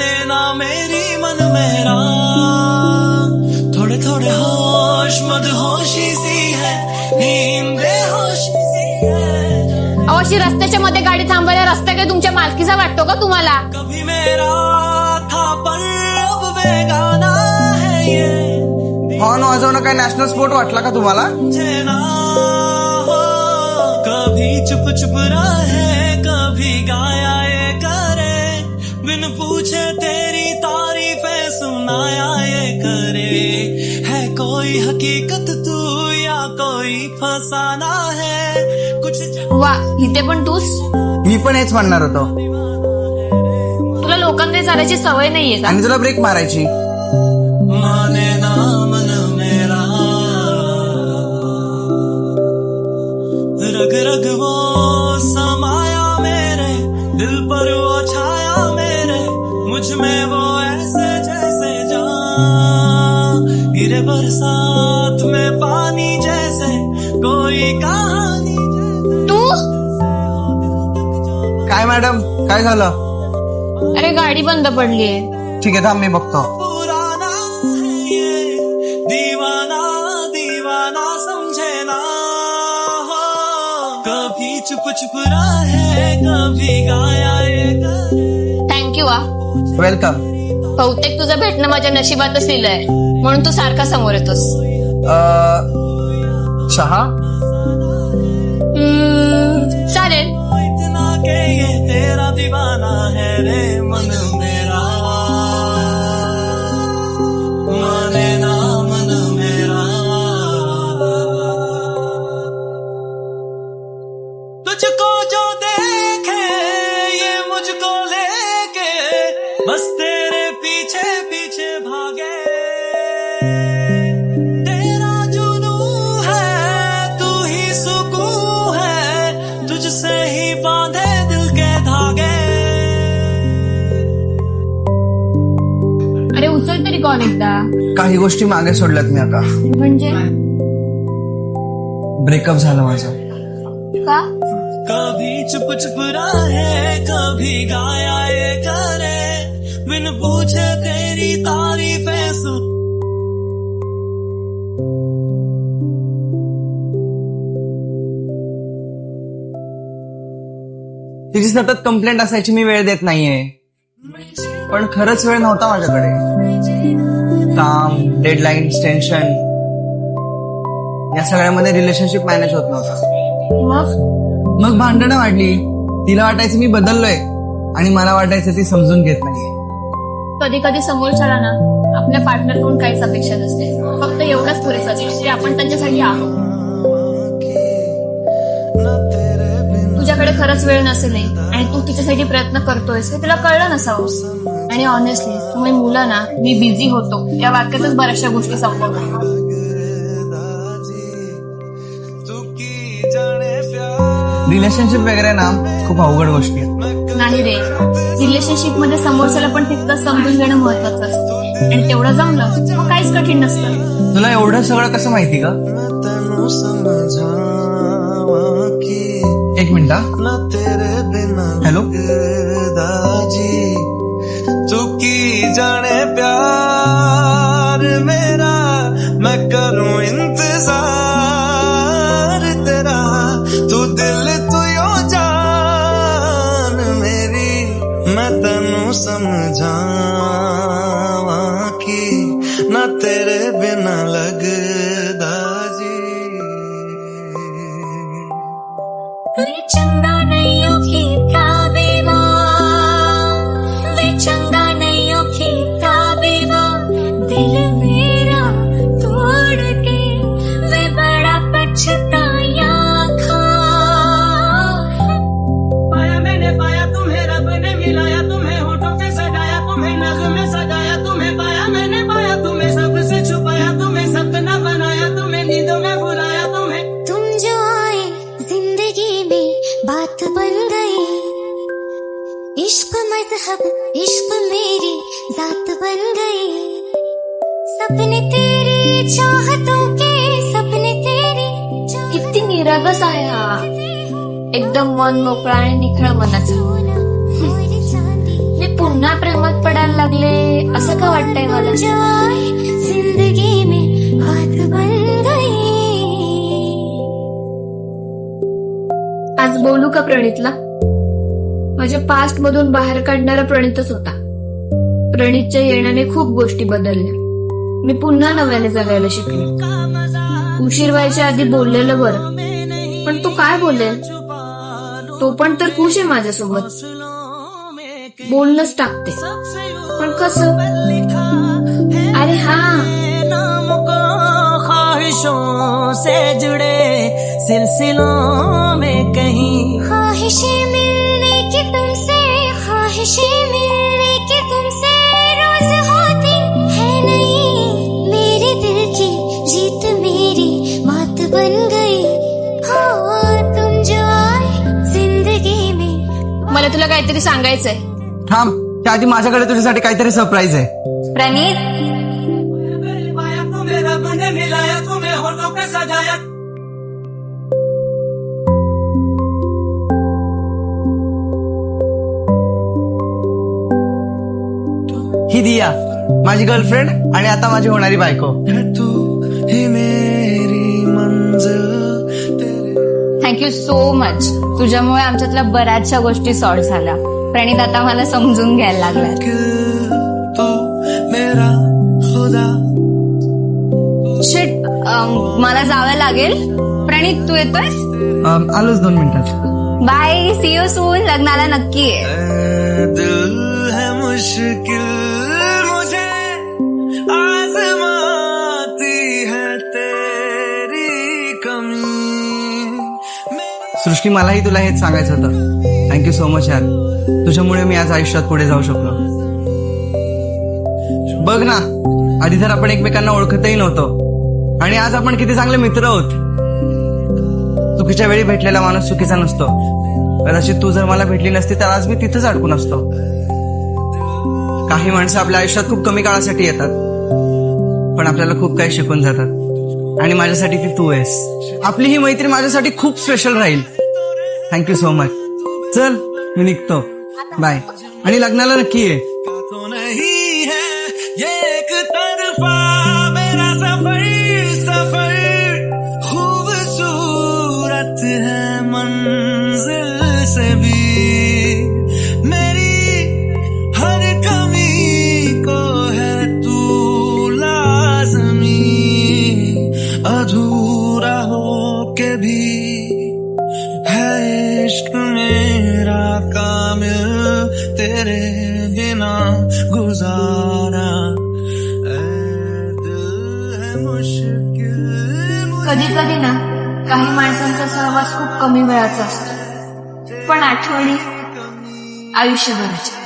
देना मेरी मन मेरा, थोड़े थोड़े होश मदहोशी सी है, नींद बेहोशी सी है। अशी रस्त्याच्या मध्ये गाडी थांबायला रस्ता काय तुमच्या मालकीचा वाटतो का तुम्हाला? कभी मेरा था पर अब बेगाना है ये। हॉर्न वाजवणं काय नॅशनल स्पोर्ट वाटला का तुम्हाला? ना हो, कभी चुप चुप रहे, कभी गाया ये करे, बिन पूछे तेरी तारीफें सुनाया ये करे। है कोई हकीकत तू या कोई फसाना है कुछ। वा, इथे पण तूच? मी पण हेच म्हणणार होतो. तुला लोकांकडे चालायची सवय नाहीये का? आणि तुला ब्रेक मारायची. माने ना मन मेरा, रग रग वो समाया मेरे दिल पर, वो छाया मेरे मुझ में, वो ऐसे जैसे जान गिरे बरसात में पानी जैसे, कोई कहानी जैसे। तू? काय मॅडम, काय झालं? अरे गाडी बंद पडलीये. ठीक आहे, थांब मी बघतो. पुराना है ये दीवाना, दीवाना समझे ना हो, कभी चुप चुप रहे, कभी गाया ये करे। थँक्यू वा. वेलकम. बहुतेक तुझं भेटणं माझ्या नशिबातच लिहिलंय, म्हणून तू सारखा समोर येतोस. चहा? चालेल. इतना के ये तेरा दीवाना है रे मन मेरा, माने ना मन मेरा। तुझको जो देखे ये मुझको लेके, बस तेरे पीछे पीछे भागे। तेरा जुनू है, तू ही सुकून है, तुझसे ही बांधे दिल के धागे। अरे उचल तरी कॉल एकदा. काही गोष्टी मागे सोडल्यात मी आता. म्हणजे ब्रेकअप झालं माझं. का? कभी चुप चुप रहे, कभी गाया ये करे, बिन पूछे तेरी तारीफें सुन। तिची सतत कंप्लेंट असायची मी वेळ देत नाहीये, पण खरंच वेळ नव्हता माझ्याकडे. काम, डेडलाईन्स, टेन्शन या सगळ्यामध्ये रिलेशनशिप मॅनेज होत नव्हता. मग भांडणं वाढली. तिला वाटायचं मी बदललोय आणि मला वाटायचं ती समजून घेत नाही. कधी कधी समोरच्याला ना आपल्या पार्टनरकडून काहीच अपेक्षा नसते, फक्त एवढंच पुरेसं असतं की आपण त्यांच्यासाठी आहोत. तुझ्याकडे खरंच वेळ नसेल आणि तू तिच्यासाठी प्रयत्न करतोयस हे तुला कळलं नसावं. आणि ऑनेस्टली तुम्ही मुलं ना, मी बिझी होतो या वाक्यातच बऱ्याचशा गोष्टी संपवतात. रिलेशनशिप वगैरे ना खूप अवघड गोष्टी आहेत. नाही रे, रिलेशनशिप मध्ये समोरच्याला पण तितकं समजून घेणं महत्वाचं असतं, आणि तेवढं जमलं मग काहीच कठीण नसतं. तुला एवढं सगळं कसं माहिती का? एक मिनिट. हॅलो. तू की जाने प्यार मेरा, मैं करूं इंतजार तेरा, तू दिल तू यो जान मेरी, मैं तनु समझावा कि ना तेरे बिना लगदा जी। चंगा नहीं की बेवा, वे चंगा नहीं की बेवा, दिल मेरा तोड़ के वे बड़ा पछताया खा। पाया मैंने पाया तुम्हें, रब ने मिलाया तुम्हें, होठों पे सजाया तुम्हें, नज़्म सजाया तुम्हें, पाया मैंने पाया तुम्हें, सबसे छुपाया तुम्हें, सपना बनाया तुम्हें, नींदों में बुलाया तुम्हें। तुम जो आए जिंदगी में बात बन गई, इश्क मजहब इश्क मेरी जात बन गई, सपने तेरे चाहतों के सपने तेरे। किती निरागस आहे हा, एकदम मन मोकळा आणि निखळ मनाचा. मी पुन्हा प्रेमात पडायला लागले असं का वाटतंय मला? जो आए जिंदगी में बात बन गई. आज बोलू का प्रणितला? माझ्या पास्ट मधून बाहेर काढणारा प्रणितच होता. प्रणितच्या येण्याने खूप गोष्टी बदलल्या. मी पुन्हा नव्याने जगायला शिकले. उशीर व्हायच्या आधी बोललेलं बरं, पण तू काय बोलेल? तो पण तर खुश आहे माझ्यासोबत. बोलणंच टाकते, पण कसं? अरे हा, नाम को ख्वाहिशों से जुड़े सिलसिलों में कहीं ख्वाहिशें मिलने की तुमसे, ख्वाहिशें मिलने की तुमसे रोज होती है नहीं. मेरे दिल की जीत मेरी बात बन गई. हो तुम जो आए जिंदगी में. मला तुला काहीतरी सांगायचंय. थांब, त्याआधी माझ्याकडे तुझ्यासाठी काहीतरी सरप्राईज आहे. प्रणित, पाया तुम्हें रब ने मिलाया, तुम्हें होठों पे सजाया. ही दिया, माझी गर्लफ्रेंड आणि आता माझी होणारी बायको. है तू ही मेरी मंजिल तेरे थँक्यू सो मच. तुझ्यामुळे आमच्यातल्या बऱ्याचशा गोष्टी सॉर्ट झाल्या. प्रणित आता मला समजून घ्यायला लागलाय. तू मेरा खुदा. शिट, मला जावं लागेल. प्रणित तू येतोयस? आलोच 2 मिनिटात. Bye, see you soon. लग्नाला नक्की आहे. दिल है मुश्किल मुझे आजमाती है तेरी कमी. सृष्टी, मलाही तुला हेच सांगायचं होतं. थँक्यू सो मच यार. तुझ्यामुळे मी आज आयुष्यात पुढे जाऊ शकलो. बघ ना, आधी तर आपण एकमेकांना ओळखतही नव्हतो आणि आज आपण किती चांगले मित्र आहोत. चुकीच्या वेळी भेटलेला माणूस चुकीचा नसतो. कदाचित तू जर मला भेटली नसती तर आज मी तिथंच अडकून असतो. काही माणसं आपल्या आयुष्यात खूप कमी काळासाठी येतात, पण आपल्याला खूप काही शिकून जातात. आणि माझ्यासाठी ती तू आहेस. आपली ही मैत्री माझ्यासाठी खूप स्पेशल राहील. Thank you so much. चल, मी निघतो. बाय. आणि लग्नाला नक्की ये. तो नहीं है ये एक तरफा मेरा सफर सफर. खूबसूरत है मंजिल से भी मेरी हर कमी को है तू लाज़मी. अधूरा हो के भी है इश्क मेरा कामिल. तेरे बिना गुजारा दिल है मुश्किल. कधी कधी ना काही माणसांचा सहवास खूप कमी वेळाचा असतो, पण आठवणी आयुष्यभराच्या.